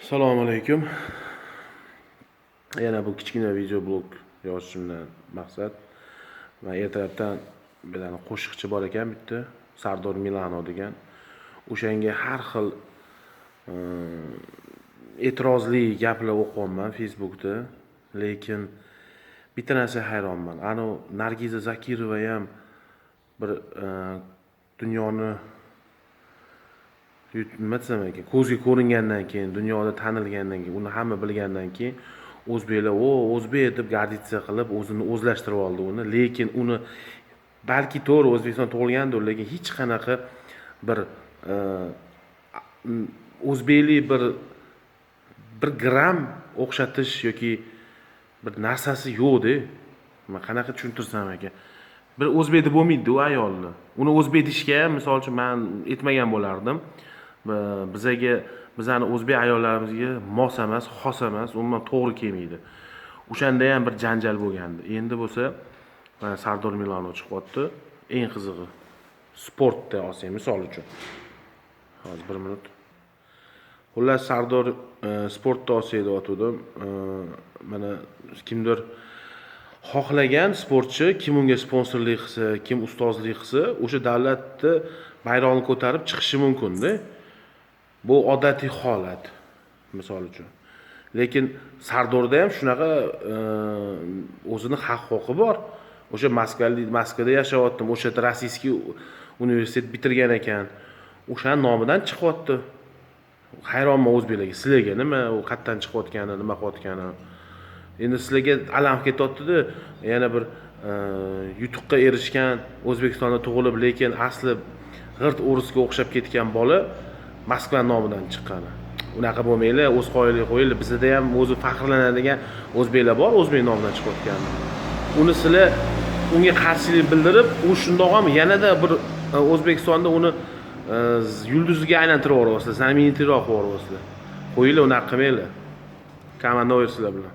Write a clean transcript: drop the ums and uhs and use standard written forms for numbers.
Assalomu alaykum. Yana bu kichkina video blog yozishimdan maqsad va ertalabdan bilan qo'shiqchi bor ekan bitta, Sardor Milano degan. O'shanga har xil e'tirozli gaplar o'qiyapman Facebookda, lekin bitta narsa hayronman. Ana Nargiza Zokirova ham bir dunyoni nima desam ekan, ko'zga ko'ringandan keyin, dunyoda tanilgandan keyin, uni hamma bilgandan keyin o'zbeklar o'zbek deb garditsiya qilib, o'zini o'zlashtirib oldi uni. Lekin uni balki to'g'ri O'zbekiston tug'ilgandir, lekin hech qanaqa bir o'zbeklik bir gram o'xshatish yoki bir narsasi yo'q-da. Men qanaqa tushuntirsam ekan. Bir o'zbek deb bo'lmaydi u ayolni. Uni o'zbek dishga ham, misol uchun, men aytmagan bo'lardim. Bizani o'zbek ayollarimizga mos emas, xos emas, umuman to'g'ri kelmaydi. O'shanda ham bir janjal bo'lgandi. Endi bo'lsa, mana Sardor Milano chiqyapti. Eng qizig'i sportda olsak, misol uchun. Hozir 1 minut. Xullas, Sardor sportda olsak deyotgandim. Mana kimdir xohlagan sportchi, kim unga sponsorlik qilsa, kim ustozlik qilsa, o'sha davlatni bayrog'ini ko'tarib chiqishi mumkin-da. Bu odatiy holat, misol uchun. Lekin Sardorda ham shunaqa o'zini haq-huquqi bor. O'sha Moskvada yashayotdim, o'sha Rossiyskiy universitet bitirgan ekan. O'sha nomidan chiqyapti. Hayronman o'zbeklarga, sizlarga nima, u qayerdan chiqayotgani, nima qilayotgani. Endi sizlarga alam ketyapti-da, yana bir yutuqqa erishgan, O'zbekistonda tug'ilib, lekin asli g'irt o'risga o'xshab ketgan bola Moskva nomidan chiqqani. Unaqa bo'lmaylar, o'z qoyilga qo'yinglar. Bizda ham o'zi faxrlanadigan o'zbeklar bor, o'zbek nomidan chiqayotgan. Uni sizlar unga qarshilik bildirib, u shundoq ham yanada bir O'zbekistonda uni yulduziga aylantirib yuboryapsizlar, знаменитыйroq qilib yuboryapsizlar. Qo'yinglar, unaqa qilmanglar. Komanda o'yirsizlar bilan.